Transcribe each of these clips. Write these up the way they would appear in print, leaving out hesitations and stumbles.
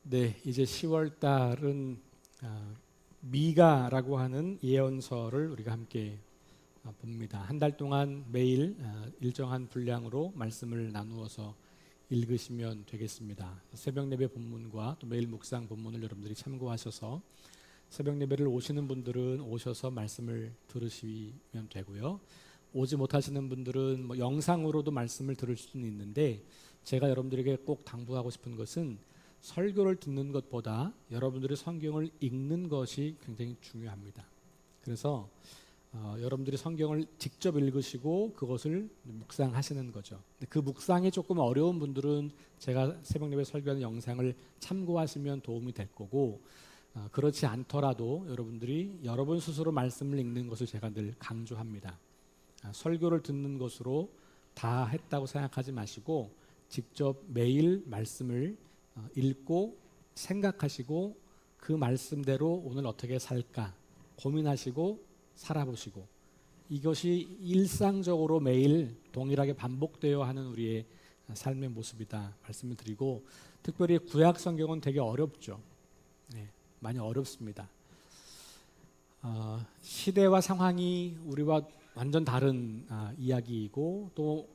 네, 이제 10월 달은 미가라고 하는 예언서를 우리가 함께 봅니다. 한 달 동안 매일 일정한 분량으로 말씀을 나누어서 읽으시면 되겠습니다. 새벽 예배 본문과 또 매일 묵상 본문을 여러분들이 참고하셔서 새벽 예배를 오시는 분들은 오셔서 말씀을 들으시면 되고요. 오지 못하시는 분들은 영상으로도 말씀을 들을 수는 있는데, 제가 여러분들에게 꼭 당부하고 싶은 것은 설교를 듣는 것보다 여러분들이 성경을 읽는 것이 굉장히 중요합니다. 그래서 여러분들이 성경을 직접 읽으시고 그것을 묵상하시는 거죠. 그 묵상이 조금 어려운 분들은 제가 새벽 예배 설교하는 영상을 참고하시면 도움이 될 거고, 그렇지 않더라도 여러분들이 여러분 스스로 말씀을 읽는 것을 제가 늘 강조합니다. 설교를 듣는 것으로 다 했다고 생각하지 마시고 직접 매일 말씀을 읽고 생각하시고 그 말씀대로 오늘 어떻게 살까 고민하시고 살아보시고, 이것이 일상적으로 매일 동일하게 반복되어 하는 우리의 삶의 모습이다 말씀을 드리고, 특별히 구약 성경은 되게 어렵죠. 네, 많이 어렵습니다. 시대와 상황이 우리와 완전 다른 이야기이고, 또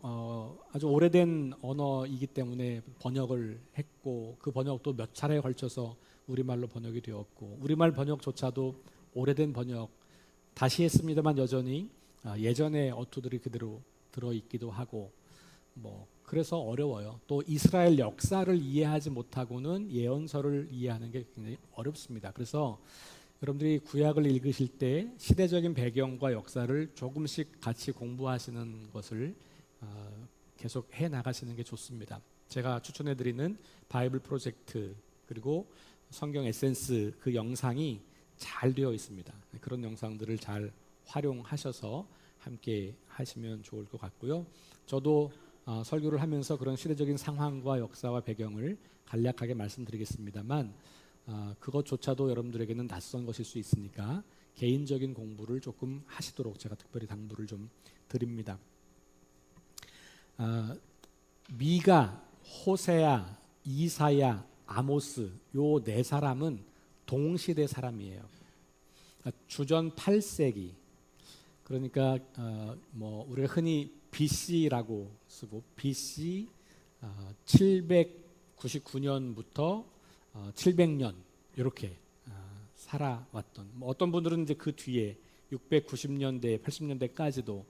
아주 오래된 언어이기 때문에 번역을 했고, 그 번역도 몇 차례에 걸쳐서 우리말로 번역이 되었고, 우리말 번역조차도 오래된 번역 다시 했습니다만 여전히 예전의 어투들이 그대로 들어있기도 하고, 그래서 어려워요. 또 이스라엘 역사를 이해하지 못하고는 예언서를 이해하는 게 굉장히 어렵습니다. 그래서 여러분들이 구약을 읽으실 때 시대적인 배경과 역사를 조금씩 같이 공부하시는 것을 계속 해 나가시는 게 좋습니다. 제가 추천해 드리는 바이블 프로젝트, 그리고 성경 에센스, 그 영상이 잘 되어 있습니다. 그런 영상들을 잘 활용하셔서 함께 하시면 좋을 것 같고요. 저도 설교를 하면서 그런 시대적인 상황과 역사와 배경을 간략하게 말씀드리겠습니다만, 그것조차도 여러분들에게는 낯선 것일 수 있으니까 개인적인 공부를 조금 하시도록 제가 특별히 당부를 좀 드립니다. 미가, 호세아, 이사야, 아모스, 요 네 사람은 동시대 사람이에요. 주전 8세기, 그러니까 우리가 흔히 BC라고 쓰고 BC 799년부터 700년 이렇게 살아왔던, 어떤 분들은 이제 그 뒤에 690년대, 80년대까지도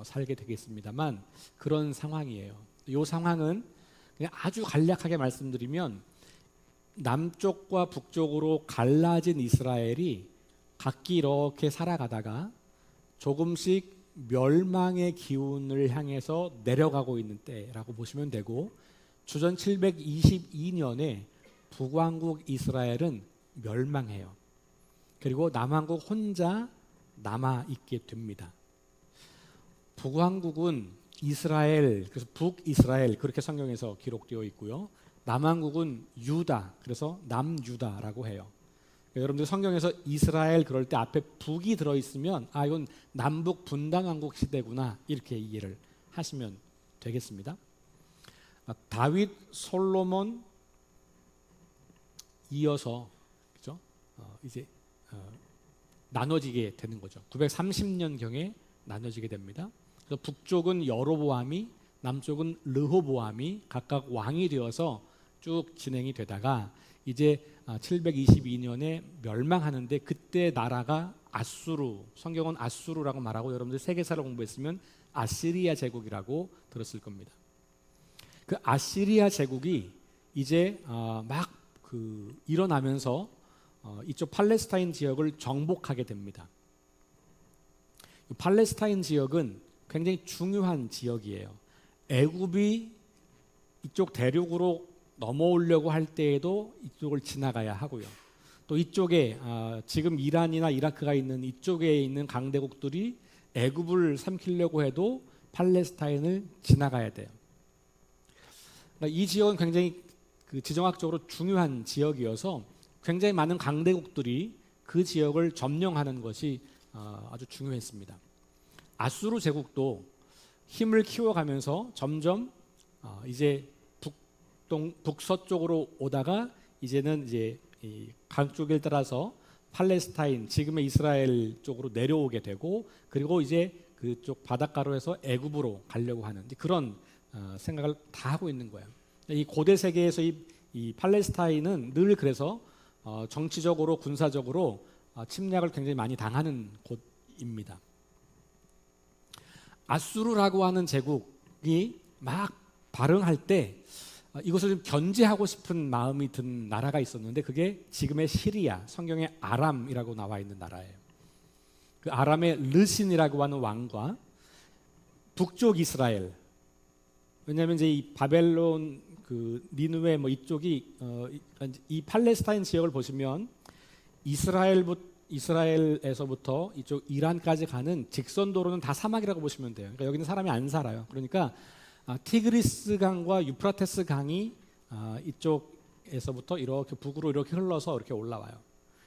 살게 되겠습니다만 그런 상황이에요. 이 상황은 그냥 아주 간략하게 말씀드리면, 남쪽과 북쪽으로 갈라진 이스라엘이 각기 이렇게 살아가다가 조금씩 멸망의 기운을 향해서 내려가고 있는 때라고 보시면 되고, 주전 722년에 북왕국 이스라엘은 멸망해요. 그리고 남왕국 혼자 남아있게 됩니다. 북왕국은 이스라엘, 그래서 북이스라엘 그렇게 성경에서 기록되어 있고요. 남왕국은 유다, 그래서 남유다라고 해요. 여러분들 성경에서 이스라엘 그럴 때 앞에 북이 들어있으면 이건 남북 분단왕국 시대구나 이렇게 이해를 하시면 되겠습니다. 다윗, 솔로몬 이어서 그죠? 이제 나눠지게 되는 거죠. 930년경에 나눠지게 됩니다. 그래서 북쪽은 여로보암이, 남쪽은 르호보암이 각각 왕이 되어서 쭉 진행이 되다가 이제 722년에 멸망하는데, 그때 나라가 아수르, 성경은 아수르라고 말하고 여러분들 세계사를 공부했으면 아시리아 제국이라고 들었을 겁니다. 그 아시리아 제국이 이제 막 일어나면서 이쪽 팔레스타인 지역을 정복하게 됩니다. 팔레스타인 지역은 굉장히 중요한 지역이에요. 애굽이 이쪽 대륙으로 넘어오려고 할 때에도 이쪽을 지나가야 하고요. 또 이쪽에 지금 이란이나 이라크가 있는 이쪽에 있는 강대국들이 애굽을 삼키려고 해도 팔레스타인을 지나가야 돼요. 이 지역은 굉장히 지정학적으로 중요한 지역이어서 굉장히 많은 강대국들이 그 지역을 점령하는 것이 아주 중요했습니다. 아수르 제국도 힘을 키워가면서 점점 이제 북서쪽으로 오다가 이제는 이제 이 강줄기를 따라서 팔레스타인 지금의 이스라엘 쪽으로 내려오게 되고 그리고 이제 그쪽 바닷가로 해서 애굽으로 가려고 하는 그런 생각을 다 하고 있는 거예요. 이 고대 세계에서 이 팔레스타인은 늘 그래서 정치적으로 군사적으로 침략을 굉장히 많이 당하는 곳입니다. 아수르라고 하는 제국이 막 발흥할 때 이것을 좀 견제하고 싶은 마음이 든 나라가 있었는데 그게 지금의 시리아, 성경에 아람이라고 나와 있는 나라예요. 그 아람의 르신이라고 하는 왕과 북쪽 이스라엘, 왜냐하면 이제 이 바벨론, 그 니느웨 뭐 이쪽이 이 팔레스타인 지역을 보시면 이스라엘에서부터 이쪽 이란까지 가는 직선도로는 다 사막이라고 보시면 돼요. 그러니까 여기는 사람이 안 살아요. 그러니까 티그리스 강과 유프라테스 강이 이쪽에서부터 이렇게 북으로 이렇게 흘러서 이렇게 올라와요.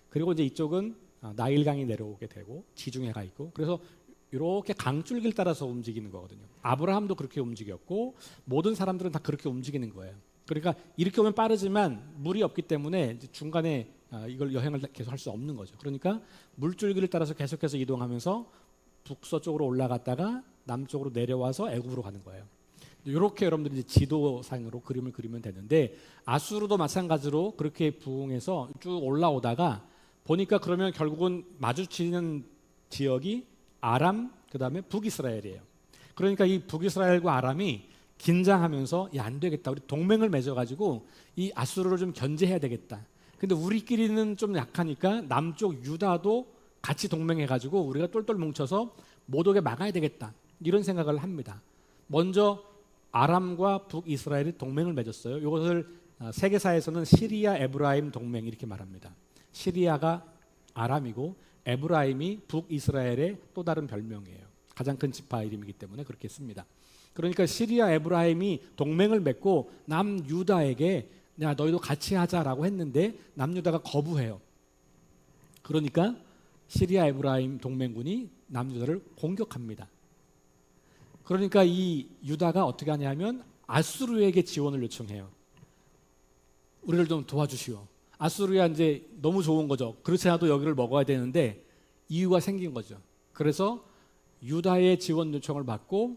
그리고 이제 이쪽은 나일강이 내려오게 되고 지중해가 있고 그래서 이렇게 강줄기를 따라서 움직이는 거거든요. 아브라함도 그렇게 움직였고 모든 사람들은 다 그렇게 움직이는 거예요. 그러니까 이렇게 오면 빠르지만 물이 없기 때문에 중간에 이걸 여행을 계속 할 수 없는 거죠. 그러니까 물줄기를 따라서 계속해서 이동하면서 북서쪽으로 올라갔다가 남쪽으로 내려와서 애굽으로 가는 거예요. 이렇게 여러분들이 이제 지도상으로 그림을 그리면 되는데 아수르도 마찬가지로 그렇게 부흥해서 쭉 올라오다가 보니까 그러면 결국은 마주치는 지역이 아람 그다음에 북이스라엘이에요. 그러니까 이 북이스라엘과 아람이 긴장하면서 안 되겠다. 우리 동맹을 맺어가지고 이 아수르를 좀 견제해야 되겠다. 근데 우리끼리는 좀 약하니까 남쪽 유다도 같이 동맹해가지고 우리가 똘똘 뭉쳐서 못 오게 막아야 되겠다. 이런 생각을 합니다. 먼저 아람과 북이스라엘이 동맹을 맺었어요. 이것을 세계사에서는 시리아 에브라임 동맹 이렇게 말합니다. 시리아가 아람이고 에브라임이 북이스라엘의 또 다른 별명이에요. 가장 큰 지파 이름이기 때문에 그렇게 씁니다. 그러니까 시리아 에브라임이 동맹을 맺고 남유다에게 야 너희도 같이 하자라고 했는데 남유다가 거부해요. 그러니까 시리아 에브라임 동맹군이 남유다를 공격합니다. 그러니까 이 유다가 어떻게 하냐면 아수르에게 지원을 요청해요. 우리를 좀 도와주시오. 아수르야 이제 너무 좋은 거죠. 그렇지 않아도 여기를 먹어야 되는데 이유가 생긴 거죠. 그래서 유다의 지원 요청을 받고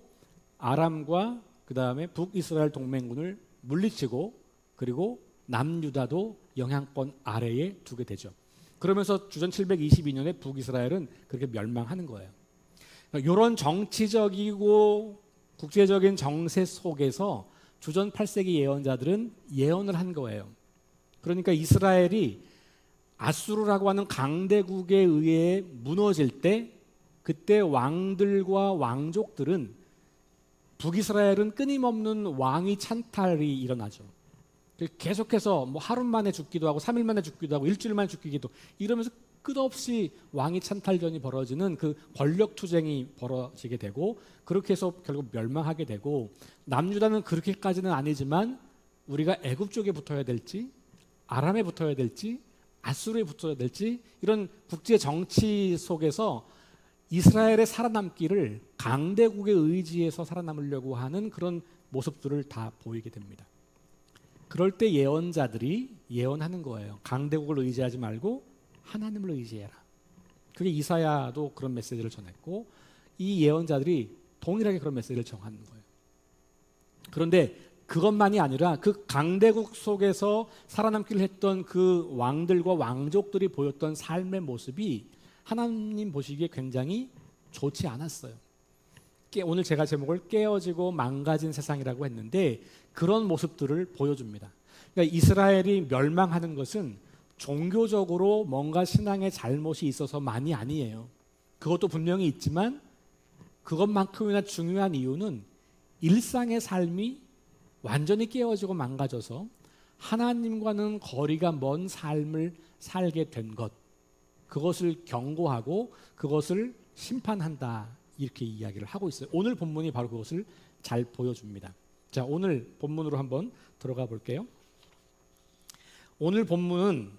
아람과 그 다음에 북이스라엘 동맹군을 물리치고 그리고 남유다도 영향권 아래에 두게 되죠. 그러면서 주전 722년에 북이스라엘은 그렇게 멸망하는 거예요. 이런 정치적이고 국제적인 정세 속에서 주전 8세기 예언자들은 예언을 한 거예요. 그러니까 이스라엘이 아수르라고 하는 강대국에 의해 무너질 때 그때 왕들과 왕족들은 북이스라엘은 끊임없는 왕위 찬탈이 일어나죠. 계속해서 뭐 하루 만에 죽기도 하고 3일 만에 죽기도 하고 일주일 만에 죽기도 이러면서 끝없이 왕위 찬탈전이 벌어지는 그 권력 투쟁이 벌어지게 되고 그렇게 해서 결국 멸망하게 되고 남유다는 그렇게까지는 아니지만 우리가 애굽 쪽에 붙어야 될지 아람에 붙어야 될지 아수르에 붙어야 될지 이런 국제 정치 속에서 이스라엘의 살아남기를 강대국의 의지에서 살아남으려고 하는 그런 모습들을 다 보이게 됩니다. 그럴 때 예언자들이 예언하는 거예요. 강대국을 의지하지 말고 하나님을 의지해라. 그게 이사야도 그런 메시지를 전했고 이 예언자들이 동일하게 그런 메시지를 전하는 거예요. 그런데 그것만이 아니라 그 강대국 속에서 살아남기를 했던 그 왕들과 왕족들이 보였던 삶의 모습이 하나님 보시기에 굉장히 좋지 않았어요. 오늘 제가 제목을 깨어지고 망가진 세상이라고 했는데 그런 모습들을 보여줍니다. 그러니까 이스라엘이 멸망하는 것은 종교적으로 뭔가 신앙에 잘못이 있어서만이 아니에요. 그것도 분명히 있지만 그것만큼이나 중요한 이유는 일상의 삶이 완전히 깨어지고 망가져서 하나님과는 거리가 먼 삶을 살게 된 것, 그것을 경고하고 그것을 심판한다 이렇게 이야기를 하고 있어요. 오늘 본문이 바로 그것을 잘 보여줍니다. 자, 오늘 본문으로 한번 들어가 볼게요. 오늘 본문은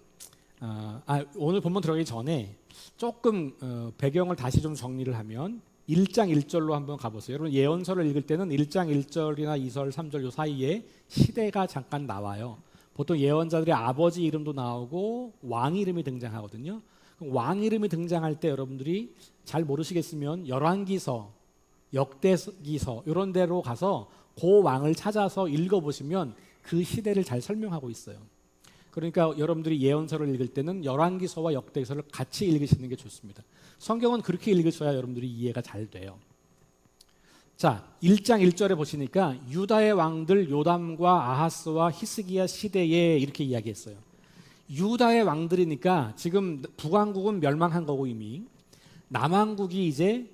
오늘 본문 들어가기 전에 조금 배경을 다시 좀 정리를 하면 1장 1절로 한번 가보세요. 여러분 예언서를 읽을 때는 1장 1절이나 2절, 3절 요 사이에 시대가 잠깐 나와요. 보통 예언자들의 아버지 이름도 나오고 왕 이름이 등장하거든요. 왕 이름이 등장할 때 여러분들이 잘 모르시겠으면 열왕기서, 역대기서 이런 데로 가서 그 왕을 찾아서 읽어보시면 그 시대를 잘 설명하고 있어요. 그러니까 여러분들이 예언서를 읽을 때는 열왕기서와 역대기서를 같이 읽으시는 게 좋습니다. 성경은 그렇게 읽으셔야 여러분들이 이해가 잘 돼요. 자, 1장 1절에 보시니까 유다의 왕들 요담과 아하스와 히스기야 시대에 이렇게 이야기했어요. 유다의 왕들이니까 지금 북왕국은 멸망한 거고 이미 남왕국이 이제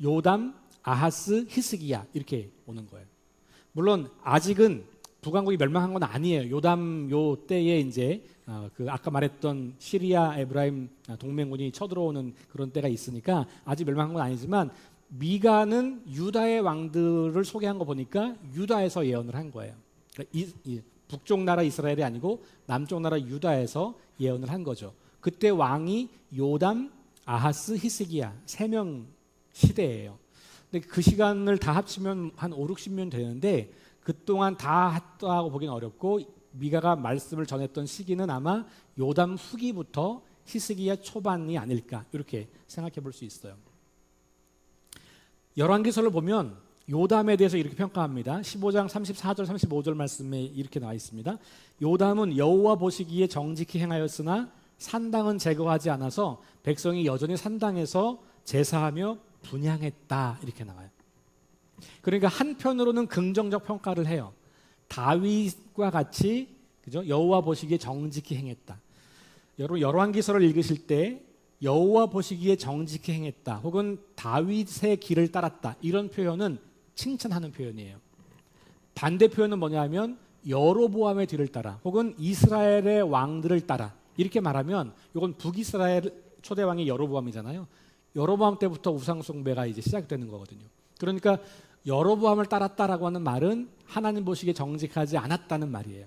요담, 아하스, 히스기야 이렇게 오는 거예요. 물론 아직은 북왕국이 멸망한 건 아니에요. 요담 요 때에 이제 그 아까 말했던 시리아 에브라임 동맹군이 쳐들어오는 그런 때가 있으니까 아직 멸망한 건 아니지만 미가는 유다의 왕들을 소개한 거 보니까 유다에서 예언을 한 거예요. 그러니까 북쪽 나라 이스라엘이 아니고 남쪽 나라 유다에서 예언을 한 거죠. 그때 왕이 요담, 아하스, 히스기야 3명 시대예요. 근데 그 시간을 다 합치면 한 5, 60년 되는데 그동안 다 했다고 보기는 어렵고 미가가 말씀을 전했던 시기는 아마 요담 후기부터 히스기야 초반이 아닐까 이렇게 생각해 볼 수 있어요. 열왕기서를 보면 요담에 대해서 이렇게 평가합니다. 15장 34절 35절 말씀에 이렇게 나와 있습니다. 요담은 여호와 보시기에 정직히 행하였으나 산당은 제거하지 않아서 백성이 여전히 산당에서 제사하며 분향했다 이렇게 나와요. 그러니까 한편으로는 긍정적 평가를 해요. 다윗과 같이 그죠? 여호와 보시기에 정직히 행했다. 여러분 열왕기서를 읽으실 때 여호와 보시기에 정직히 행했다 혹은 다윗의 길을 따랐다 이런 표현은 칭찬하는 표현이에요. 반대 표현은 뭐냐면 여로보암의 뒤를 따라 혹은 이스라엘의 왕들을 따라 이렇게 말하면 이건 북이스라엘 초대왕이 여로보암이잖아요. 여로보암 때부터 우상 숭배가 이제 시작되는 거거든요. 그러니까 여로보암을 따랐다라고 하는 말은 하나님 보시기에 정직하지 않았다는 말이에요.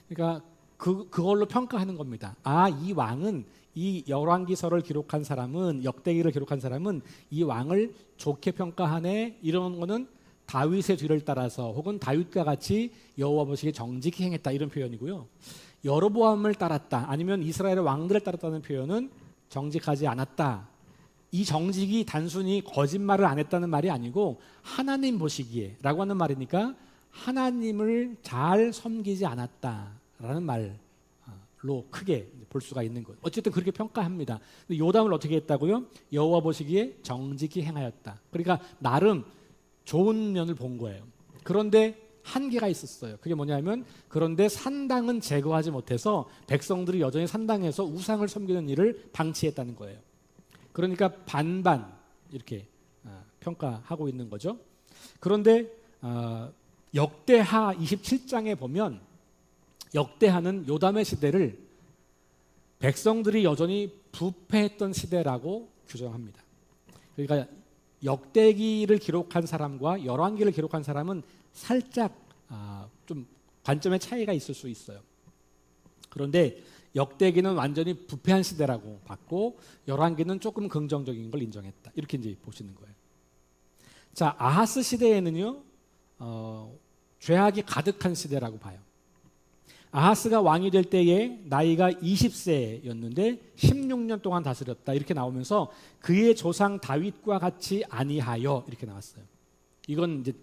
그러니까 그걸로 평가하는 겁니다. 이 왕은 이 열왕기서를 기록한 사람은 역대기를 기록한 사람은 이 왕을 좋게 평가하네 이런 거는 다윗의 뒤를 따라서 혹은 다윗과 같이 여호와 보시기에 정직히 행했다 이런 표현이고요. 여로보암을 따랐다 아니면 이스라엘의 왕들을 따랐다는 표현은 정직하지 않았다. 이 정직이 단순히 거짓말을 안 했다는 말이 아니고 하나님 보시기에 라고 하는 말이니까 하나님을 잘 섬기지 않았다라는 말로 크게 볼 수가 있는 거예요. 어쨌든 그렇게 평가합니다. 요담을 어떻게 했다고요? 여호와 보시기에 정직히 행하였다. 그러니까 나름 좋은 면을 본 거예요. 그런데 한계가 있었어요. 그게 뭐냐면 그런데 산당은 제거하지 못해서 백성들이 여전히 산당에서 우상을 섬기는 일을 방치했다는 거예요. 그러니까 반반 이렇게 평가하고 있는 거죠. 그런데 역대하 27장에 보면 역대하는 요담의 시대를 백성들이 여전히 부패했던 시대라고 규정합니다. 그러니까 역대기를 기록한 사람과 열왕기를 기록한 사람은 살짝 좀 관점의 차이가 있을 수 있어요. 그런데 역대기는 완전히 부패한 시대라고 봤고 열왕기는 조금 긍정적인 걸 인정했다. 이렇게 이제 보시는 거예요. 자, 아하스 시대에는요 죄악이 가득한 시대라고 봐요. 아하스가 왕이 될 때에 나이가 20세였는데 16년 동안 다스렸다 이렇게 나오면서 그의 조상 다윗과 같이 아니하여 이렇게 나왔어요. 이건 이제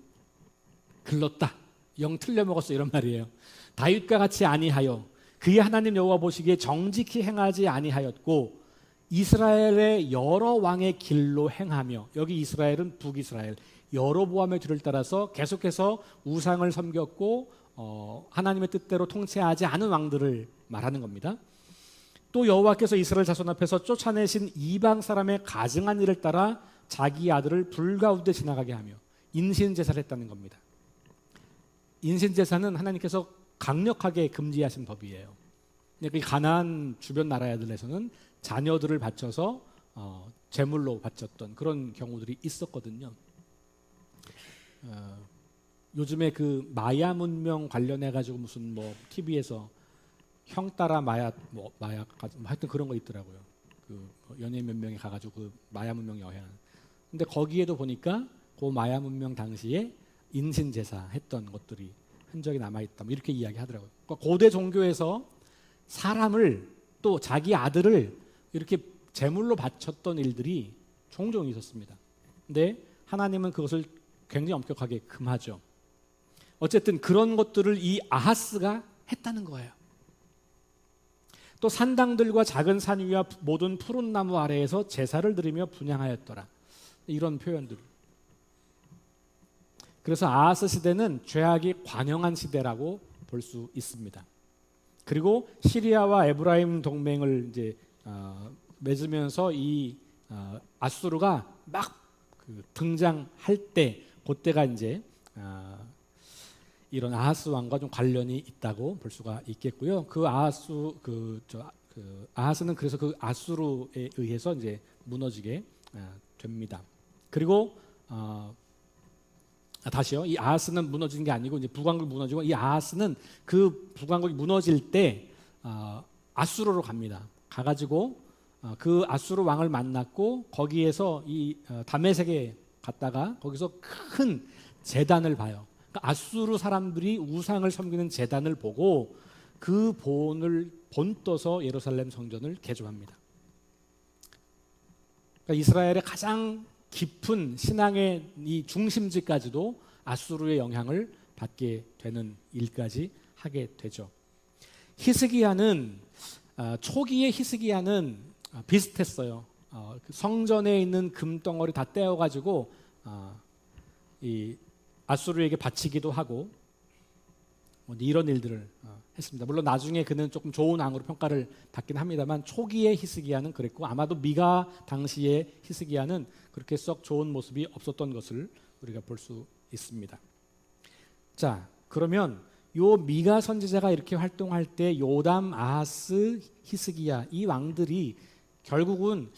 글렀다, 영 틀려 먹었어 이런 말이에요. 다윗과 같이 아니하여 그의 하나님 여호와 보시기에 정직히 행하지 아니하였고 이스라엘의 여러 왕의 길로 행하며 여기 이스라엘은 북이스라엘 여로보암의 뒤를 따라서 계속해서 우상을 섬겼고 하나님의 뜻대로 통치하지 않은 왕들을 말하는 겁니다. 또 여호와께서 이스라엘 자손 앞에서 쫓아내신 이방 사람의 가증한 일을 따라 자기 아들을 불 가운데 지나가게 하며 인신제사를 했다는 겁니다. 인신제사는 하나님께서 강력하게 금지하신 법이에요. 가나안 주변 나라들에서는 자녀들을 바쳐서 제물로 바쳤던 그런 경우들이 있었거든요. 요즘에 그 마야 문명 관련해 가지고 무슨 뭐 TV에서 형 따라 마야 하여튼 그런 거 있더라고요. 그 연예인 몇 명이 가가지고 그 마야 문명 여행. 근데 거기에도 보니까 그 마야 문명 당시에 인신 제사 했던 것들이 흔적이 남아있다. 뭐 이렇게 이야기하더라고요. 그러니까 고대 종교에서 사람을 또 자기 아들을 이렇게 제물로 바쳤던 일들이 종종 있었습니다. 근데 하나님은 그것을 굉장히 엄격하게 금하죠. 어쨌든 그런 것들을 이 아하스가 했다는 거예요. 또 산당들과 작은 산 위와 모든 푸른 나무 아래에서 제사를 드리며 분향하였더라. 이런 표현들. 그래서 아하스 시대는 죄악이 관영한 시대라고 볼 수 있습니다. 그리고 시리아와 에브라임 동맹을 이제 맺으면서 이 아수르가 막 등장할 때, 그때가 이제 이런 아하스 왕과 좀 관련이 있다고 볼 수가 있겠고요. 아하스는 그래서 그 아수르에 의해서 이제 무너지게 됩니다. 그리고 다시요. 이 아하스는 무너지는 게 아니고 이제 북왕국이 무너지고, 이 아하스는 그 북왕국이 무너질 때 아수르로 갑니다. 가가지고 그 아수르 왕을 만났고 거기에서 이 다메섹에 갔다가 거기서 큰 제단을 봐요. 그러니까 아수르 사람들이 우상을 섬기는 제단을 보고 그 본을 본떠서 예루살렘 성전을 개조합니다. 그러니까 이스라엘의 가장 깊은 신앙의 이 중심지까지도 아수르의 영향을 받게 되는 일까지 하게 되죠. 히스기야는 초기의 히스기야는 비슷했어요. 성전에 있는 금덩어리 다 떼어가지고 이 아수르에게 바치기도 하고 이런 일들을 했습니다. 물론 나중에 그는 조금 좋은 왕으로 평가를 받긴 합니다만 초기의 히스기야는 그랬고, 아마도 미가 당시의 히스기야는 그렇게 썩 좋은 모습이 없었던 것을 우리가 볼 수 있습니다. 자, 그러면 요 미가 선지자가 이렇게 활동할 때 요담, 아하스, 히스기야 이 왕들이 결국은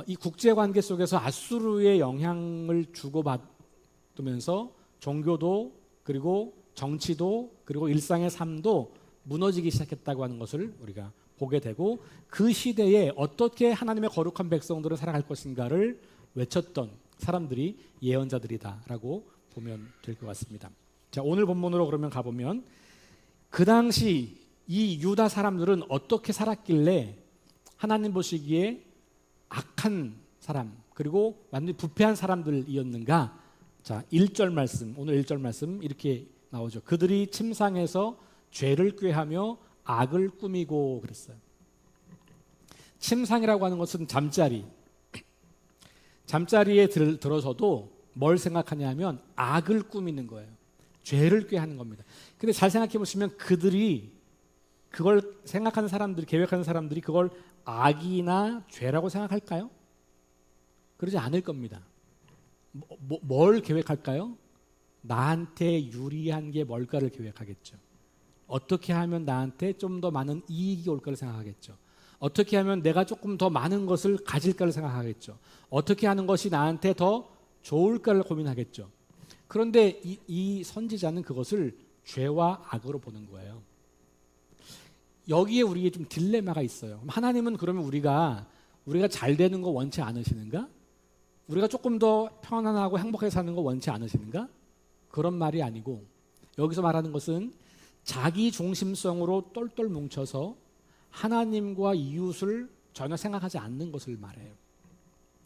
이 국제관계 속에서 아수르의 영향을 주고받으면서 종교도 그리고 정치도 그리고 일상의 삶도 무너지기 시작했다고 하는 것을 우리가 보게 되고, 그 시대에 어떻게 하나님의 거룩한 백성들을 살아갈 것인가를 외쳤던 사람들이 예언자들이다라고 보면 될 것 같습니다. 자, 오늘 본문으로 그러면 가보면 그 당시 이 유다 사람들은 어떻게 살았길래 하나님 보시기에 악한 사람 그리고 완전히 부패한 사람들이었는가? 자, 1절 말씀, 오늘 1절 말씀 이렇게 나오죠. 그들이 침상에서 죄를 꾀하며 악을 꾸미고 그랬어요. 침상이라고 하는 것은 잠자리. 잠자리에 들어서도 뭘 생각하냐면 악을 꾸미는 거예요. 죄를 꾀하는 겁니다. 근데 잘 생각해 보시면 그들이 그걸 생각하는 사람들이, 계획하는 사람들이 그걸 악이나 죄라고 생각할까요? 그러지 않을 겁니다. 뭘 계획할까요? 나한테 유리한 게 뭘까를 계획하겠죠. 어떻게 하면 나한테 좀 더 많은 이익이 올까를 생각하겠죠. 어떻게 하면 내가 조금 더 많은 것을 가질까를 생각하겠죠. 어떻게 하는 것이 나한테 더 좋을까를 고민하겠죠. 그런데 이 선지자는 그것을 죄와 악으로 보는 거예요. 여기에 우리에게 좀 딜레마가 있어요. 하나님은 그러면 우리가 잘 되는 거 원치 않으시는가? 우리가 조금 더 편안하고 행복하게 사는 거 원치 않으시는가? 그런 말이 아니고, 여기서 말하는 것은 자기 중심성으로 똘똘 뭉쳐서 하나님과 이웃을 전혀 생각하지 않는 것을 말해요.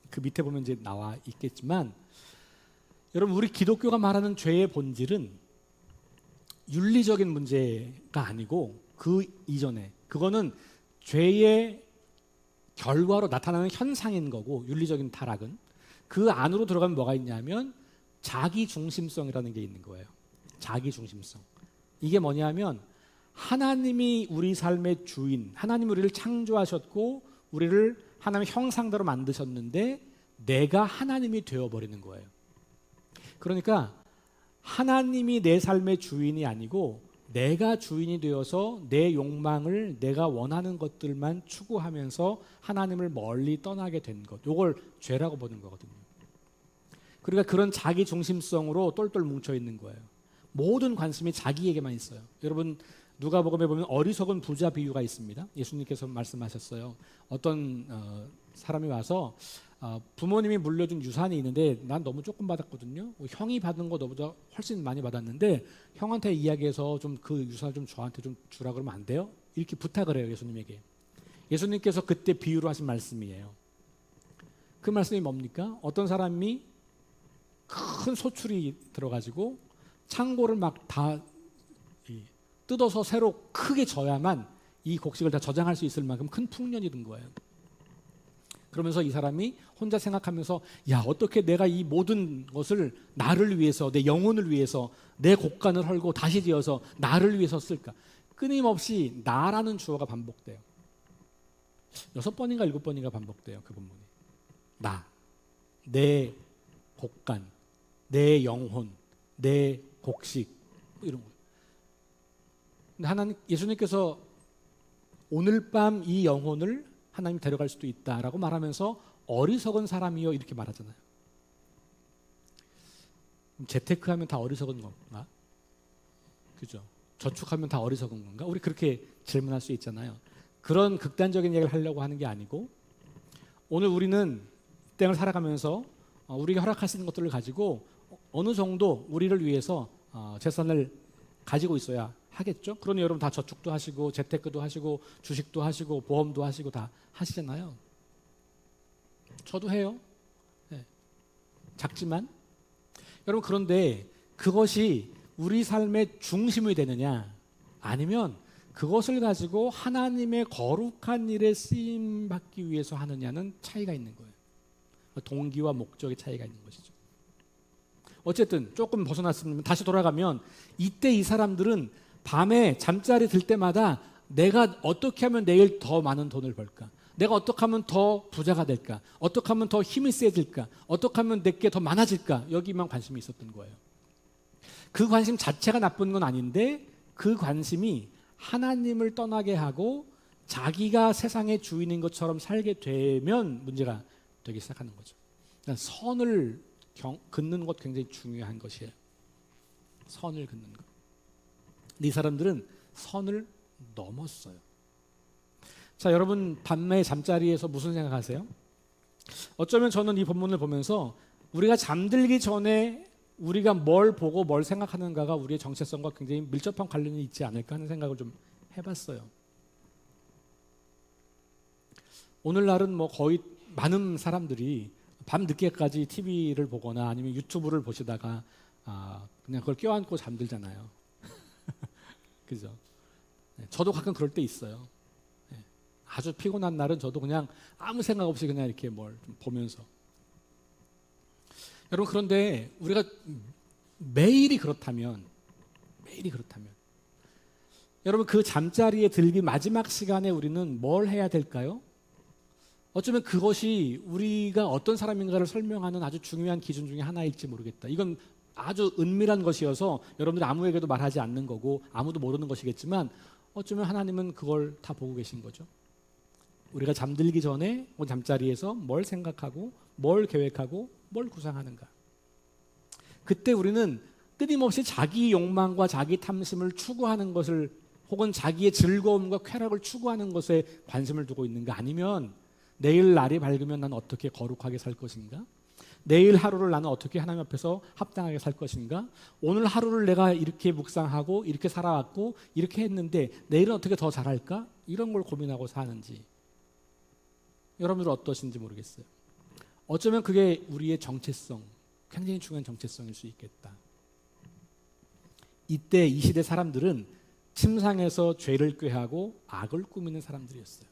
그 밑에 보면 이제 나와 있겠지만, 여러분, 우리 기독교가 말하는 죄의 본질은 윤리적인 문제가 아니고 그 이전에 그거는 죄의 결과로 나타나는 현상인 거고, 윤리적인 타락은 그 안으로 들어가면 뭐가 있냐면 자기 중심성이라는 게 있는 거예요. 자기 중심성. 이게 뭐냐면 하나님이 우리 삶의 주인, 하나님이 우리를 창조하셨고 우리를 하나님의 형상대로 만드셨는데 내가 하나님이 되어버리는 거예요. 그러니까 하나님이 내 삶의 주인이 아니고 내가 주인이 되어서 내 욕망을, 내가 원하는 것들만 추구하면서 하나님을 멀리 떠나게 된 것, 이걸 죄라고 보는 거거든요. 그러니까 그런 자기 중심성으로 똘똘 뭉쳐 있는 거예요. 모든 관심이 자기에게만 있어요. 여러분, 누가복음에 보면 어리석은 부자 비유가 있습니다. 예수님께서 말씀하셨어요. 어떤 사람이 와서 부모님이 물려준 유산이 있는데 난 너무 조금 받았거든요. 형이 받은 거 너보다 훨씬 많이 받았는데 형한테 이야기해서 좀 그 유산을 좀 저한테 좀 주라 그러면 안 돼요? 이렇게 부탁을 해요, 예수님에게. 예수님께서 그때 비유로 하신 말씀이에요. 그 말씀이 뭡니까? 어떤 사람이 큰 소출이 들어가지고 창고를 막 다 뜯어서 새로 크게 져야만 이 곡식을 다 저장할 수 있을 만큼 큰 풍년이 든 거예요. 그러면서 이 사람이 혼자 생각하면서 야, 어떻게 내가 이 모든 것을 나를 위해서, 내 영혼을 위해서, 내 곡간을 헐고 다시 지어서 나를 위해서 쓸까? 끊임없이 나라는 주어가 반복돼요. 6번인가 7번인가 반복돼요, 그 본문이. 나, 내 곡간, 내 영혼, 내 곡식, 이런 거예요. 근데 예수님께서 오늘 밤 이 영혼을 하나님이 데려갈 수도 있다라고 말하면서 어리석은 사람이요 이렇게 말하잖아요. 재테크하면 다 어리석은 건가? 그죠? 저축하면 다 어리석은 건가? 우리 그렇게 질문할 수 있잖아요. 그런 극단적인 얘기를 하려고 하는 게 아니고 오늘 우리는 이 땅을 살아가면서 우리가 허락하시는 것들을 가지고 어느 정도 우리를 위해서 재산을 가지고 있어야 하겠죠. 그러니 여러분 다 저축도 하시고 재테크도 하시고 주식도 하시고 보험도 하시고 다 하시잖아요. 저도 해요. 네. 작지만 여러분, 그런데 그것이 우리 삶의 중심이 되느냐 아니면 그것을 가지고 하나님의 거룩한 일에 쓰임 받기 위해서 하느냐는 차이가 있는 거예요. 동기와 목적의 차이가 있는 것이죠. 어쨌든 조금 벗어났으면 다시 돌아가면 이때 이 사람들은 밤에 잠자리 들 때마다 내가 어떻게 하면 내일 더 많은 돈을 벌까? 내가 어떻게 하면 더 부자가 될까? 어떻게 하면 더 힘이 세질까? 어떻게 하면 내게 더 많아질까? 여기만 관심이 있었던 거예요. 그 관심 자체가 나쁜 건 아닌데 그 관심이 하나님을 떠나게 하고 자기가 세상의 주인인 것처럼 살게 되면 문제가 되기 시작하는 거죠. 그러니까 선을 긋는 것 굉장히 중요한 것이에요. 선을 긋는 것. 이 사람들은 선을 넘었어요. 자, 여러분 밤에 잠자리에서 무슨 생각하세요? 어쩌면 저는 이 본문을 보면서 우리가 잠들기 전에 우리가 뭘 보고 뭘 생각하는가가 우리의 정체성과 굉장히 밀접한 관련이 있지 않을까 하는 생각을 좀 해봤어요. 오늘날은 뭐 거의 많은 사람들이 밤 늦게까지 TV를 보거나 아니면 유튜브를 보시다가 그냥 그걸 껴안고 잠들잖아요. 그죠? 저도 가끔 그럴 때 있어요. 아주 피곤한 날은 저도 그냥 아무 생각 없이 그냥 이렇게 뭘 좀 보면서. 여러분, 그런데 우리가 매일이 그렇다면 여러분 그 잠자리에 들기 마지막 시간에 우리는 뭘 해야 될까요? 어쩌면 그것이 우리가 어떤 사람인가를 설명하는 아주 중요한 기준 중에 하나일지 모르겠다. 이건 아주 은밀한 것이어서 여러분들이 아무에게도 말하지 않는 거고 아무도 모르는 것이겠지만 어쩌면 하나님은 그걸 다 보고 계신 거죠. 우리가 잠들기 전에 잠자리에서 뭘 생각하고 뭘 계획하고 뭘 구상하는가. 그때 우리는 끊임없이 자기 욕망과 자기 탐심을 추구하는 것을 혹은 자기의 즐거움과 쾌락을 추구하는 것에 관심을 두고 있는가, 아니면 내일 날이 밝으면 나는 어떻게 거룩하게 살 것인가? 내일 하루를 나는 어떻게 하나님 앞에서 합당하게 살 것인가? 오늘 하루를 내가 이렇게 묵상하고 이렇게 살아왔고 이렇게 했는데 내일은 어떻게 더 잘할까? 이런 걸 고민하고 사는지 여러분들 어떠신지 모르겠어요. 어쩌면 그게 우리의 정체성, 굉장히 중요한 정체성일 수 있겠다. 이때 이 시대 사람들은 침상에서 죄를 꾀하고 악을 꾸미는 사람들이었어요.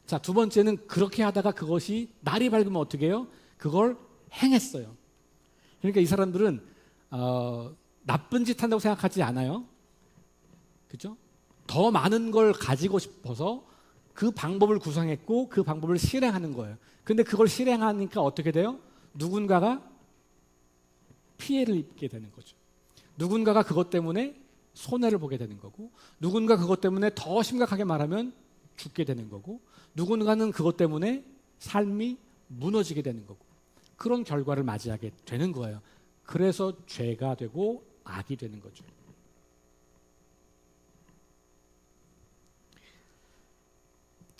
자, 두 번째는 그렇게 하다가 그것이 날이 밝으면 어떻게 해요? 그걸 행했어요. 그러니까 이 사람들은 나쁜 짓 한다고 생각하지 않아요. 그죠? 더 많은 걸 가지고 싶어서 그 방법을 구상했고 그 방법을 실행하는 거예요. 근데 그걸 실행하니까 어떻게 돼요? 누군가가 피해를 입게 되는 거죠. 누군가가 그것 때문에 손해를 보게 되는 거고, 누군가 그것 때문에 더 심각하게 말하면 죽게 되는 거고, 누군가는 그것 때문에 삶이 무너지게 되는 거고, 그런 결과를 맞이하게 되는 거예요. 그래서 죄가 되고 악이 되는 거죠.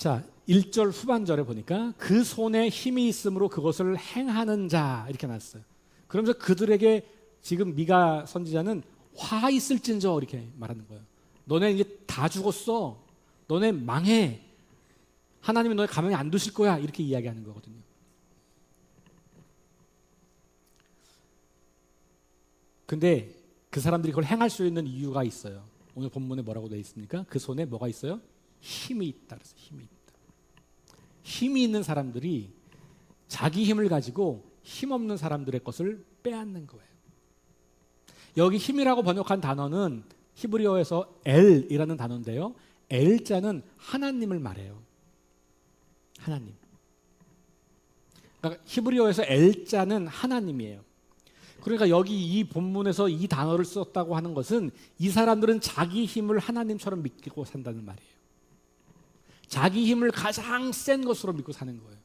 자, 1절 후반절에 보니까 그 손에 힘이 있으므로 그것을 행하는 자 이렇게 나왔어요. 그러면서 그들에게 지금 미가 선지자는 화 있을진저 이렇게 말하는 거예요. 너네 이제 다 죽었어. 너네 망해. 하나님이 너네 가만히 안 두실 거야. 이렇게 이야기하는 거거든요. 근데 그 사람들이 그걸 행할 수 있는 이유가 있어요. 오늘 본문에 뭐라고 되어 있습니까? 그 손에 뭐가 있어요? 힘이 있다. 그래서 힘이 있다. 힘이 있는 사람들이 자기 힘을 가지고 힘없는 사람들의 것을 빼앗는 거예요. 여기 힘이라고 번역한 단어는 히브리어에서 엘이라는 단어인데요. 엘자는 하나님을 말해요. 하나님. 그러니까 히브리어에서 엘자는 하나님이에요. 그러니까 여기 이 본문에서 이 단어를 썼다고 하는 것은 이 사람들은 자기 힘을 하나님처럼 믿고 산다는 말이에요. 자기 힘을 가장 센 것으로 믿고 사는 거예요.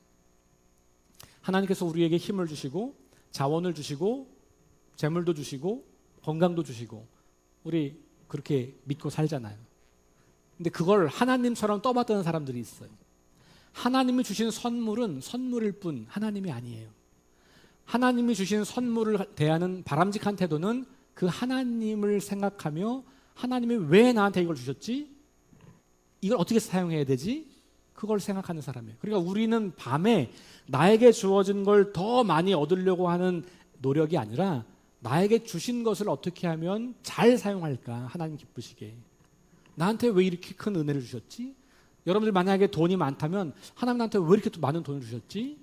하나님께서 우리에게 힘을 주시고 자원을 주시고 재물도 주시고 건강도 주시고 우리 그렇게 믿고 살잖아요. 근데 그걸 하나님처럼 떠받드는 사람들이 있어요. 하나님이 주신 선물은 선물일 뿐 하나님이 아니에요. 하나님이 주신 선물을 대하는 바람직한 태도는 그 하나님을 생각하며 하나님이 왜 나한테 이걸 주셨지? 이걸 어떻게 사용해야 되지? 그걸 생각하는 사람이에요. 그러니까 우리는 밤에 나에게 주어진 걸 더 많이 얻으려고 하는 노력이 아니라 나에게 주신 것을 어떻게 하면 잘 사용할까? 하나님 기쁘시게. 나한테 왜 이렇게 큰 은혜를 주셨지? 여러분들 만약에 돈이 많다면 하나님 나한테 왜 이렇게 많은 돈을 주셨지?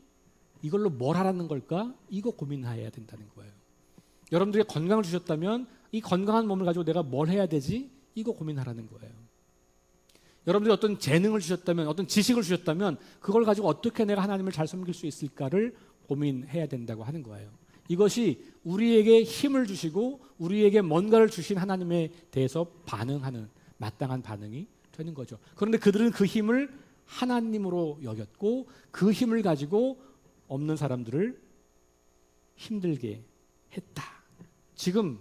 이걸로 뭘 하라는 걸까? 이거 고민해야 된다는 거예요. 여러분들이 건강을 주셨다면 이 건강한 몸을 가지고 내가 뭘 해야 되지? 이거 고민하라는 거예요. 여러분들이 어떤 재능을 주셨다면 어떤 지식을 주셨다면 그걸 가지고 어떻게 내가 하나님을 잘 섬길 수 있을까를 고민해야 된다고 하는 거예요. 이것이 우리에게 힘을 주시고 우리에게 뭔가를 주신 하나님에 대해서 반응하는 마땅한 반응이 되는 거죠. 그런데 그들은 그 힘을 하나님으로 여겼고 그 힘을 가지고 없는 사람들을 힘들게 했다. 지금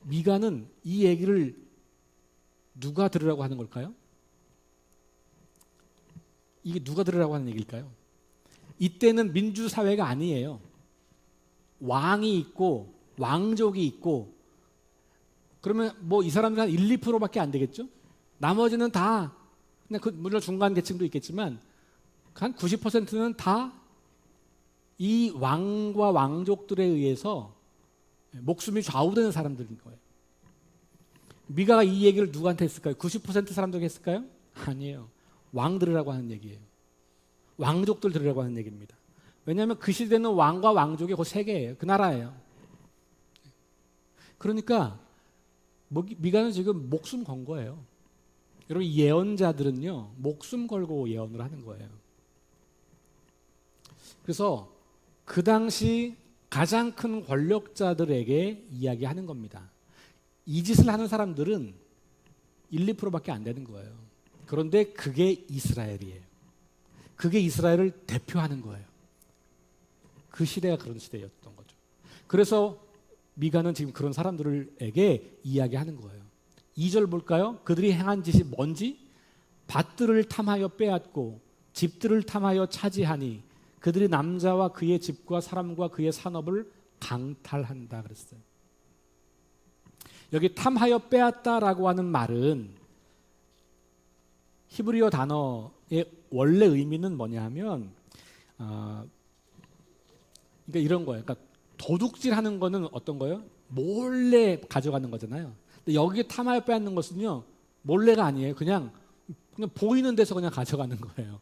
미가는 이 얘기를 누가 들으라고 하는 걸까요? 이게 누가 들으라고 하는 얘기일까요? 이때는 민주사회가 아니에요. 왕이 있고 왕족이 있고 그러면 뭐 이 사람들 한 1, 2%밖에 안 되겠죠? 나머지는 다 그냥 물론 중간 계층도 있겠지만 한 90%는 다 이 왕과 왕족들에 의해서 목숨이 좌우되는 사람들인 거예요. 미가가 이 얘기를 누구한테 했을까요? 90% 사람들에게 했을까요? 아니에요. 왕 들으라고 하는 얘기예요. 왕족들 들으라고 하는 얘기입니다. 왜냐하면 그 시대는 왕과 왕족이 그 세계예요. 그 나라예요. 그러니까 미가는 지금 목숨 건 거예요. 여러분 예언자들은요 목숨 걸고 예언을 하는 거예요. 그래서 그 당시 가장 큰 권력자들에게 이야기하는 겁니다. 이 짓을 하는 사람들은 1, 2%밖에 안 되는 거예요. 그런데 그게 이스라엘이에요. 그게 이스라엘을 대표하는 거예요. 그 시대가 그런 시대였던 거죠. 그래서 미가는 지금 그런 사람들에게 이야기하는 거예요. 2절 볼까요? 그들이 행한 짓이 뭔지? 밭들을 탐하여 빼앗고 집들을 탐하여 차지하니 그들이 남자와 그의 집과 사람과 그의 산업을 강탈한다 그랬어요. 여기 탐하여 빼앗다라고 하는 말은 히브리어 단어의 원래 의미는 뭐냐 하면 그러니까 이런 거예요. 그러니까 도둑질하는 거는 어떤 거예요? 몰래 가져가는 거잖아요. 근데 여기 탐하여 빼앗는 것은요 몰래가 아니에요. 그냥 보이는 데서 그냥 가져가는 거예요.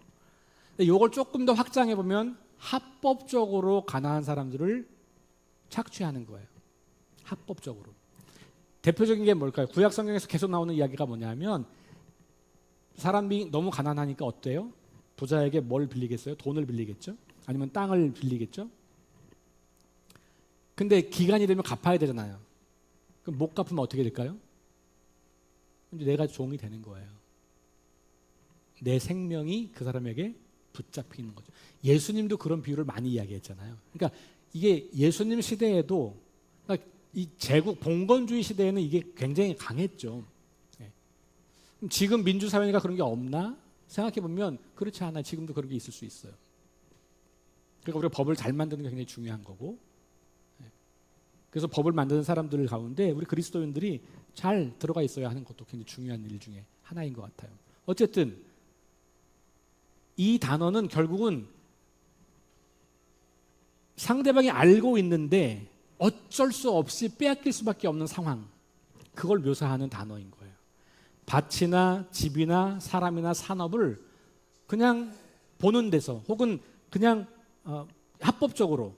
이걸 조금 더 확장해 보면 합법적으로 가난한 사람들을 착취하는 거예요. 합법적으로. 대표적인 게 뭘까요? 구약 성경에서 계속 나오는 이야기가 뭐냐면 사람이 너무 가난하니까 어때요? 부자에게 뭘 빌리겠어요? 돈을 빌리겠죠? 아니면 땅을 빌리겠죠? 근데 기간이 되면 갚아야 되잖아요. 그럼 못 갚으면 어떻게 될까요? 이제 내가 종이 되는 거예요. 내 생명이 그 사람에게 붙잡히는 거죠. 예수님도 그런 비유를 많이 이야기했잖아요. 그러니까 이게 예수님 시대에도 그러니까 이 제국 봉건주의 시대에는 이게 굉장히 강했죠. 지금 민주사회니까 그런 게 없나? 생각해 보면 그렇지 않아요. 지금도 그런 게 있을 수 있어요. 그러니까 우리가 법을 잘 만드는 게 굉장히 중요한 거고, 그래서 법을 만드는 사람들 가운데 우리 그리스도인들이 잘 들어가 있어야 하는 것도 굉장히 중요한 일 중에 하나인 것 같아요. 어쨌든 이 단어는 결국은 상대방이 알고 있는데 어쩔 수 없이 빼앗길 수밖에 없는 상황, 그걸 묘사하는 단어인 거예요. 밭이나 집이나 사람이나 산업을 그냥 보는 데서 혹은 그냥 합법적으로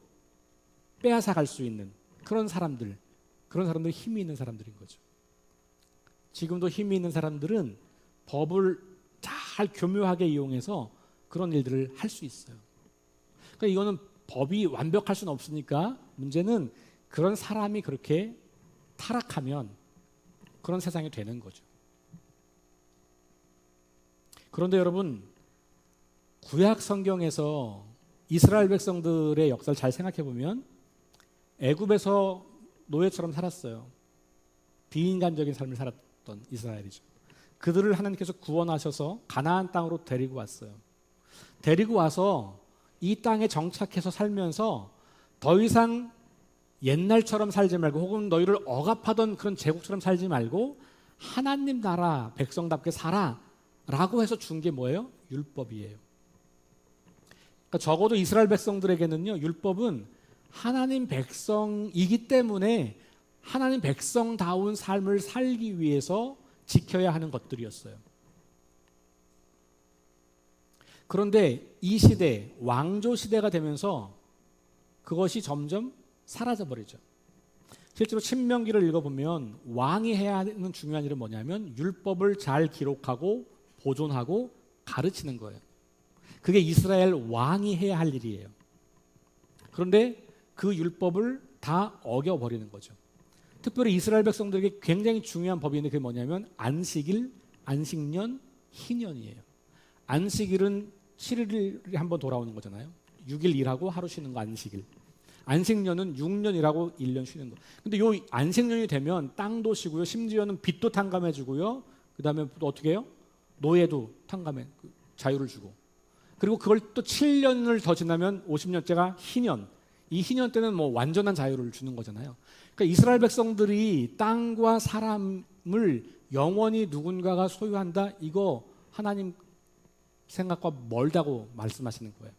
빼앗아 갈 수 있는 그런 사람들 힘이 있는 사람들인 거죠. 지금도 힘이 있는 사람들은 법을 잘 교묘하게 이용해서 그런 일들을 할 수 있어요. 그러니까 이거는 법이 완벽할 수는 없으니까 문제는 그런 사람이 그렇게 타락하면 그런 세상이 되는 거죠. 그런데 여러분, 구약 성경에서 이스라엘 백성들의 역사를 잘 생각해 보면 애굽에서 노예처럼 살았어요. 비인간적인 삶을 살았던 이스라엘이죠. 그들을 하나님께서 구원하셔서 가나안 땅으로 데리고 왔어요. 데리고 와서 이 땅에 정착해서 살면서 더 이상 옛날처럼 살지 말고 혹은 너희를 억압하던 그런 제국처럼 살지 말고 하나님 나라 백성답게 살아 라고 해서 준 게 뭐예요? 율법이에요. 그러니까 적어도 이스라엘 백성들에게는요, 율법은 하나님 백성이기 때문에 하나님 백성다운 삶을 살기 위해서 지켜야 하는 것들이었어요. 그런데 이 시대, 왕조 시대가 되면서 그것이 점점 사라져버리죠. 실제로 신명기를 읽어보면 왕이 해야 하는 중요한 일은 뭐냐면 율법을 잘 기록하고 보존하고 가르치는 거예요. 그게 이스라엘 왕이 해야 할 일이에요. 그런데 그 율법을 다 어겨버리는 거죠. 특별히 이스라엘 백성들에게 굉장히 중요한 법이 있는데 그게 뭐냐면 안식일, 안식년, 희년이에요. 안식일은 7일에 한 번 돌아오는 거잖아요. 6일 일하고 하루 쉬는 거 안식일. 안식년은 6년 일하고 1년 쉬는 거. 근데 요 안식년이 되면 땅도 쉬고요. 심지어는 빚도 탕감해 주고요. 그다음에 또 어떻게 해요? 노예도 탕감해 자유를 주고. 그리고 그걸 또 7년을 더 지나면 50년째가 희년. 이 희년 때는 뭐 완전한 자유를 주는 거잖아요. 그러니까 이스라엘 백성들이 땅과 사람을 영원히 누군가가 소유한다. 이거 하나님 생각과 멀다고 말씀하시는 거예요.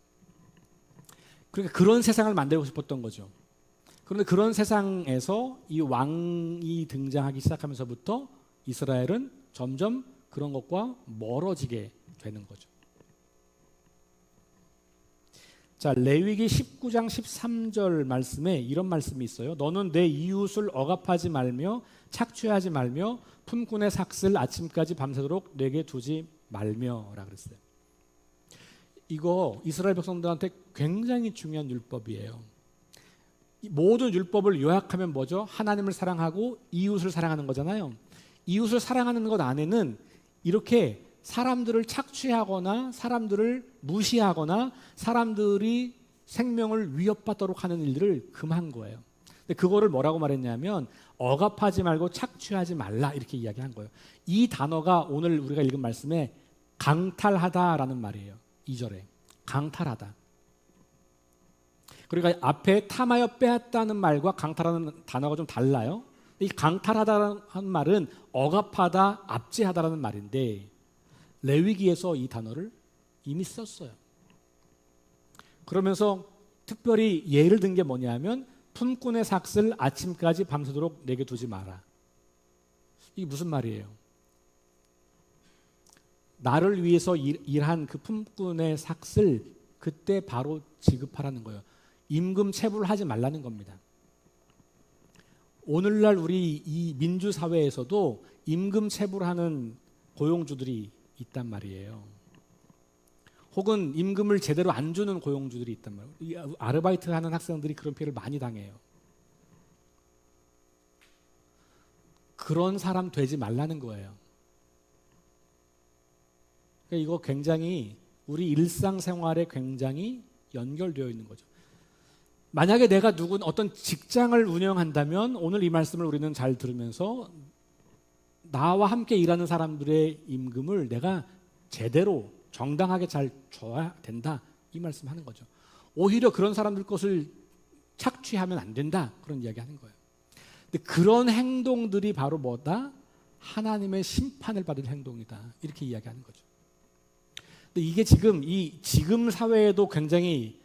그러니까 그런 세상을 만들고 싶었던 거죠. 그런데 그런 세상에서 이 왕이 등장하기 시작하면서부터 이스라엘은 점점 그런 것과 멀어지게 되는 거죠. 자, 레위기 19장 13절 말씀에 이런 말씀이 있어요. 너는 내 이웃을 억압하지 말며 착취하지 말며 품꾼의 삭슬 아침까지 밤새도록 내게 두지 말며라 그랬어요. 이거 이스라엘 백성들한테 굉장히 중요한 율법이에요. 모든 율법을 요약하면 뭐죠? 하나님을 사랑하고 이웃을 사랑하는 거잖아요. 이웃을 사랑하는 것 안에는 이렇게 사람들을 착취하거나 사람들을 무시하거나 사람들이 생명을 위협받도록 하는 일들을 금한 거예요. 근데 그거를 뭐라고 말했냐면 억압하지 말고 착취하지 말라 이렇게 이야기한 거예요. 이 단어가 오늘 우리가 읽은 말씀에 강탈하다라는 말이에요. 2절에 강탈하다. 그러니까 앞에 탐하여 빼앗다는 말과 강탈하는 단어가 좀 달라요. 이 강탈하다는 말은 억압하다, 압제하다라는 말인데 레위기에서 이 단어를 이미 썼어요. 그러면서 특별히 예를 든 게 뭐냐면 품꾼의 삭슬 아침까지 밤새도록 내게 두지 마라. 이게 무슨 말이에요? 나를 위해서 일한 그 품꾼의 삭슬 그때 바로 지급하라는 거예요. 임금 체불하지 말라는 겁니다. 오늘날 우리 이 민주사회에서도 임금 체불하는 고용주들이 있단 말이에요. 혹은 임금을 제대로 안 주는 고용주들이 있단 말이에요. 이 아르바이트 하는 학생들이 그런 피해를 많이 당해요. 그런 사람 되지 말라는 거예요. 그러니까 이거 굉장히 우리 일상생활에 굉장히 연결되어 있는 거죠. 만약에 내가 어떤 직장을 운영한다면 오늘 이 말씀을 우리는 잘 들으면서 나와 함께 일하는 사람들의 임금을 내가 제대로 정당하게 잘 줘야 된다. 이 말씀하는 거죠. 오히려 그런 사람들 것을 착취하면 안 된다. 그런 이야기하는 거예요. 근데 그런 행동들이 바로 뭐다? 하나님의 심판을 받을 행동이다. 이렇게 이야기하는 거죠. 근데 이게 지금 사회에도 굉장히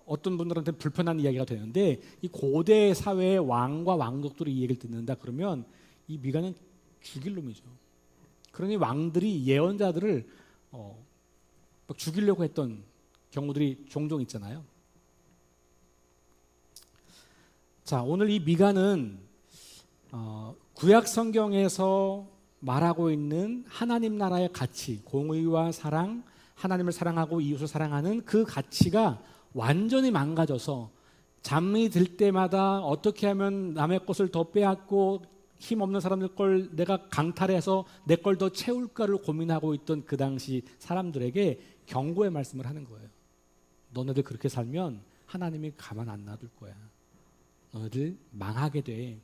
어떤 분들한테 불편한 이야기가 되는데, 이 고대 사회의 왕과 왕족들이 이 얘기를 듣는다 그러면 이 미가는 죽일 놈이죠. 그러니 왕들이 예언자들을 막 죽이려고 했던 경우들이 종종 있잖아요. 자, 오늘 이 미가는 구약 성경에서 말하고 있는 하나님 나라의 가치, 공의와 사랑, 하나님을 사랑하고 이웃을 사랑하는 그 가치가 완전히 망가져서 잠이 들 때마다 어떻게 하면 남의 것을 더 빼앗고 힘없는 사람들 걸 내가 강탈해서 내 걸 더 채울까를 고민하고 있던 그 당시 사람들에게 경고의 말씀을 하는 거예요. 너네들 그렇게 살면 하나님이 가만 안 놔둘 거야. 너희들 망하게 돼.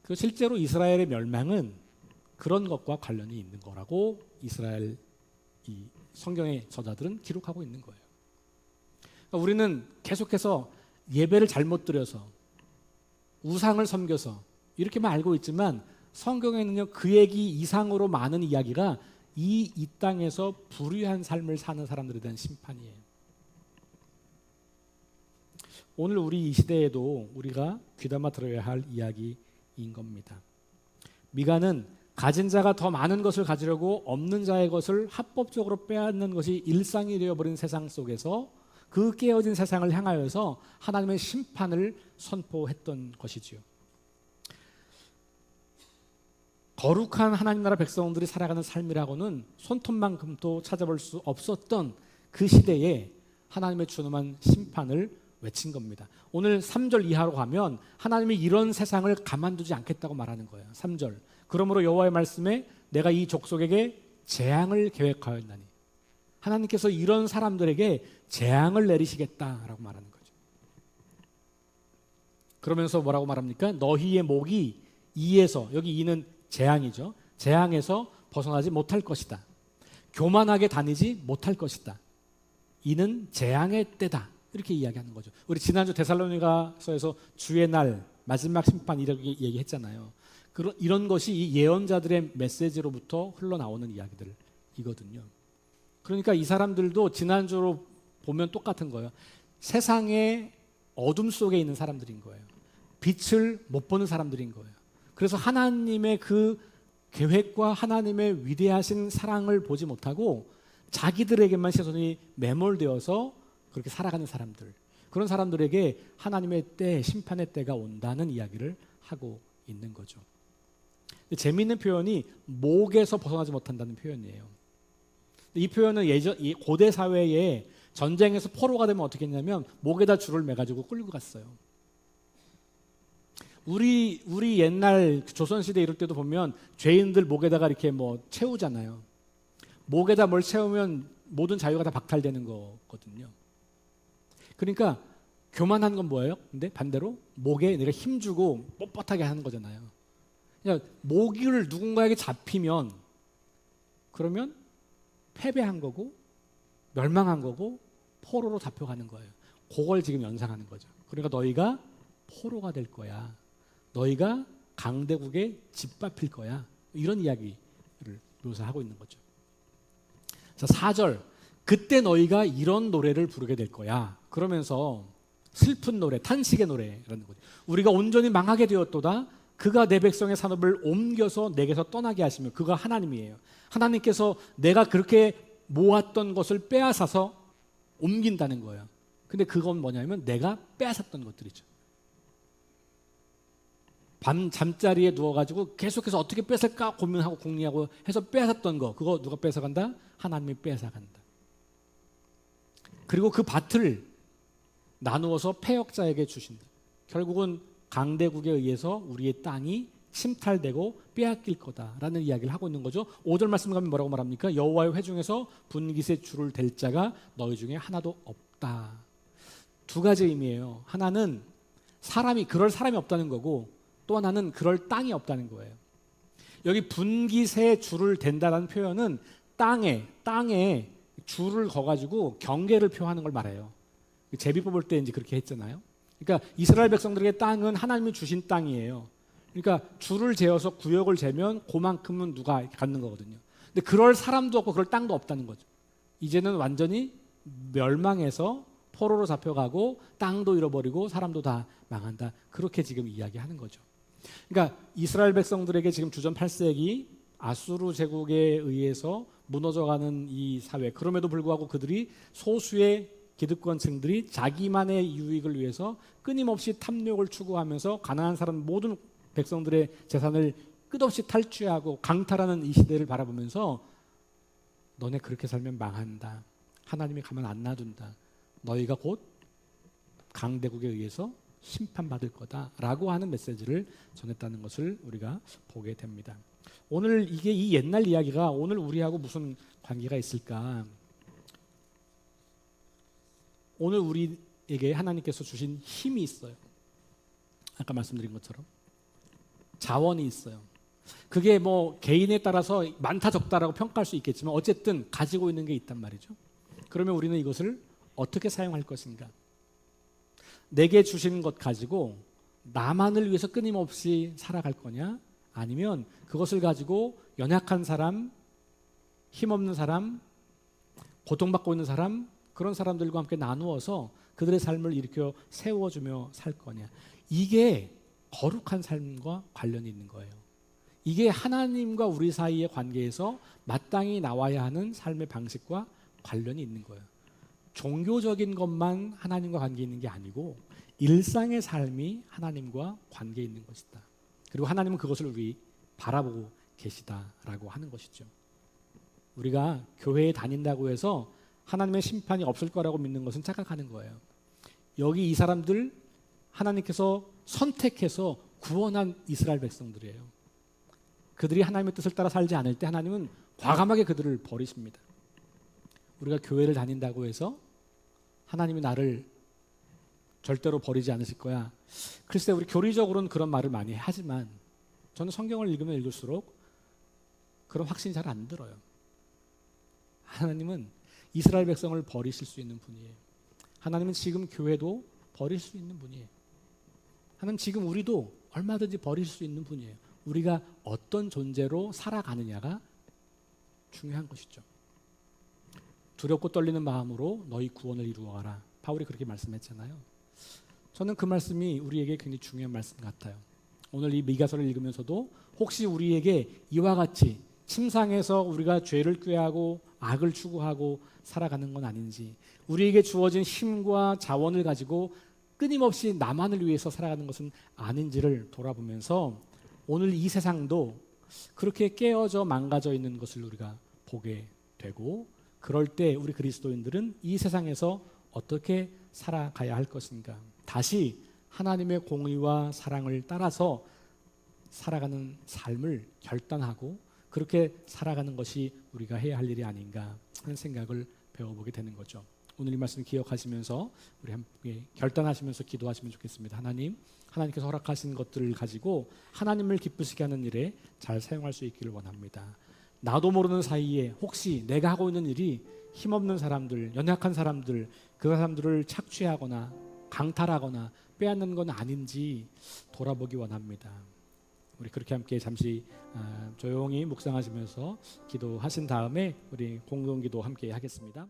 그 실제로 이스라엘의 멸망은 그런 것과 관련이 있는 거라고 이스라엘 이 성경의 저자들은 기록하고 있는 거예요. 그러니까 우리는 계속해서 예배를 잘못 드려서 우상을 섬겨서 이렇게만 알고 있지만 성경에는요, 그 얘기 이상으로 많은 이야기가 이 땅에서 불의한 삶을 사는 사람들에 대한 심판이에요. 오늘 우리 이 시대에도 우리가 귀담아 들어야 할 이야기인 겁니다. 미가는 가진 자가 더 많은 것을 가지려고 없는 자의 것을 합법적으로 빼앗는 것이 일상이 되어버린 세상 속에서 그 깨어진 세상을 향하여서 하나님의 심판을 선포했던 것이지요. 거룩한 하나님 나라 백성들이 살아가는 삶이라고는 손톱만큼도 찾아볼 수 없었던 그 시대에 하나님의 준엄한 심판을 외친 겁니다. 오늘 3절 이하로 가면 하나님이 이런 세상을 가만두지 않겠다고 말하는 거예요. 3절. 그러므로 여호와의 말씀에 내가 이 족속에게 재앙을 계획하였나니, 하나님께서 이런 사람들에게 재앙을 내리시겠다라고 말하는 거죠. 그러면서 뭐라고 말합니까? 너희의 목이 이에서, 여기 이는 재앙이죠. 재앙에서 벗어나지 못할 것이다. 교만하게 다니지 못할 것이다. 이는 재앙의 때다. 이렇게 이야기하는 거죠. 우리 지난주 데살로니가서에서 주의 날, 마지막 심판 이렇게 얘기했잖아요. 이런 것이 이 예언자들의 메시지로부터 흘러나오는 이야기들이거든요. 그러니까 이 사람들도 지난주로 보면 똑같은 거예요. 세상의 어둠 속에 있는 사람들인 거예요. 빛을 못 보는 사람들인 거예요. 그래서 하나님의 그 계획과 하나님의 위대하신 사랑을 보지 못하고 자기들에게만 시선이 매몰되어서 그렇게 살아가는 사람들, 그런 사람들에게 하나님의 때, 심판의 때가 온다는 이야기를 하고 있는 거죠. 재미있는 표현이 목에서 벗어나지 못한다는 표현이에요. 이 표현은 이 고대 사회에 전쟁에서 포로가 되면 어떻게 했냐면 목에다 줄을 매가지고 끌고 갔어요. 우리 옛날 조선시대 이럴 때도 보면 죄인들 목에다가 이렇게 뭐 채우잖아요. 목에다 뭘 채우면 모든 자유가 다 박탈되는 거거든요. 그러니까 교만한 건 뭐예요? 근데 반대로 목에 내가 힘주고 뻣뻣하게 하는 거잖아요. 그냥 모기를 누군가에게 잡히면 그러면 패배한 거고 멸망한 거고 포로로 잡혀가는 거예요. 그걸 지금 연상하는 거죠. 그러니까 너희가 포로가 될 거야. 너희가 강대국에 짓밟힐 거야. 이런 이야기를 묘사하고 있는 거죠. 자, 4절. 그때 너희가 이런 노래를 부르게 될 거야. 그러면서 슬픈 노래, 탄식의 노래라는 거죠. 우리가 온전히 망하게 되었도다. 그가 내 백성의 산업을 옮겨서 내게서 떠나게 하시며, 그가 하나님이에요. 하나님께서 내가 그렇게 모았던 것을 빼앗아서 옮긴다는 거예요. 근데 그건 뭐냐면 내가 빼앗았던 것들이죠. 밤 잠자리에 누워가지고 계속해서 어떻게 뺏을까 고민하고 궁리하고 해서 빼앗았던 거, 그거 누가 뺏어간다? 하나님이 뺏어간다. 그리고 그 밭을 나누어서 패역자에게 주신다. 결국은 강대국에 의해서 우리의 땅이 침탈되고 빼앗길 거다라는 이야기를 하고 있는 거죠. 5절 말씀 가면 뭐라고 말합니까? 여호와의 회중에서 분깃에 줄을 댈 자가 너희 중에 하나도 없다. 두 가지 의미예요. 하나는 그럴 사람이 없다는 거고, 또 하나는 그럴 땅이 없다는 거예요. 여기 분깃에 줄을 댄다라는 표현은 땅에 줄을 거가지고 경계를 표하는 걸 말해요. 제비 뽑을 때 이제 그렇게 했잖아요. 그러니까 이스라엘 백성들에게 땅은 하나님이 주신 땅이에요. 그러니까 줄을 재어서 구역을 재면 그만큼은 누가 갖는 거거든요. 근데 그럴 사람도 없고 그럴 땅도 없다는 거죠. 이제는 완전히 멸망해서 포로로 잡혀가고 땅도 잃어버리고 사람도 다 망한다. 그렇게 지금 이야기하는 거죠. 그러니까 이스라엘 백성들에게 지금 주전 8세기 아수르 제국에 의해서 무너져가는 이 사회, 그럼에도 불구하고 그들이 소수의 기득권층들이 자기만의 유익을 위해서 끊임없이 탐욕을 추구하면서 가난한 사람 모든 백성들의 재산을 끝없이 탈취하고 강탈하는 이 시대를 바라보면서 너네 그렇게 살면 망한다. 하나님이 가만 안 놔둔다. 너희가 곧 강대국에 의해서 심판받을 거다라고 하는 메시지를 전했다는 것을 우리가 보게 됩니다. 오늘 이게 이 옛날 이야기가 오늘 우리하고 무슨 관계가 있을까? 오늘 우리에게 하나님께서 주신 힘이 있어요. 아까 말씀드린 것처럼 자원이 있어요. 그게 뭐 개인에 따라서 많다 적다라고 평가할 수 있겠지만 어쨌든 가지고 있는 게 있단 말이죠. 그러면 우리는 이것을 어떻게 사용할 것인가? 내게 주신 것 가지고 나만을 위해서 끊임없이 살아갈 거냐? 아니면 그것을 가지고 연약한 사람, 힘없는 사람, 고통받고 있는 사람, 그런 사람들과 함께 나누어서 그들의 삶을 일으켜 세워주며 살 거냐? 이게 거룩한 삶과 관련이 있는 거예요. 이게 하나님과 우리 사이의 관계에서 마땅히 나와야 하는 삶의 방식과 관련이 있는 거예요. 종교적인 것만 하나님과 관계 있는 게 아니고 일상의 삶이 하나님과 관계 있는 것이다. 그리고 하나님은 그것을 우리 바라보고 계시다라고 하는 것이죠. 우리가 교회에 다닌다고 해서 하나님의 심판이 없을 거라고 믿는 것은 착각하는 거예요. 여기 이 사람들 하나님께서 선택해서 구원한 이스라엘 백성들이에요. 그들이 하나님의 뜻을 따라 살지 않을 때 하나님은 과감하게 그들을 버리십니다. 우리가 교회를 다닌다고 해서 하나님이 나를 절대로 버리지 않으실 거야. 글쎄 우리 교리적으로는 그런 말을 많이 하지만 저는 성경을 읽으면 읽을수록 그런 확신이 잘 안 들어요. 하나님은 이스라엘 백성을 버리실 수 있는 분이에요. 하나님은 지금 교회도 버릴 수 있는 분이에요. 하나님 지금 우리도 얼마든지 버릴 수 있는 분이에요. 우리가 어떤 존재로 살아가느냐가 중요한 것이죠. 두렵고 떨리는 마음으로 너희 구원을 이루어가라. 바울이 그렇게 말씀했잖아요. 저는 그 말씀이 우리에게 굉장히 중요한 말씀 같아요. 오늘 이 미가서를 읽으면서도 혹시 우리에게 이와 같이 침상에서 우리가 죄를 꾀하고 악을 추구하고 살아가는 건 아닌지, 우리에게 주어진 힘과 자원을 가지고 끊임없이 나만을 위해서 살아가는 것은 아닌지를 돌아보면서 오늘 이 세상도 그렇게 깨어져 망가져 있는 것을 우리가 보게 되고, 그럴 때 우리 그리스도인들은 이 세상에서 어떻게 살아가야 할 것인가, 다시 하나님의 공의와 사랑을 따라서 살아가는 삶을 결단하고 그렇게 살아가는 것이 우리가 해야 할 일이 아닌가 하는 생각을 배워보게 되는 거죠. 오늘 이 말씀 기억하시면서 우리 함께 결단하시면서 기도하시면 좋겠습니다. 하나님께서 허락하신 것들을 가지고 하나님을 기쁘시게 하는 일에 잘 사용할 수 있기를 원합니다. 나도 모르는 사이에 혹시 내가 하고 있는 일이 힘없는 사람들, 연약한 사람들, 그 사람들을 착취하거나 강탈하거나 빼앗는 건 아닌지 돌아보기 원합니다. 우리 그렇게 함께 잠시 조용히 묵상하시면서 기도하신 다음에 우리 공동기도 함께 하겠습니다.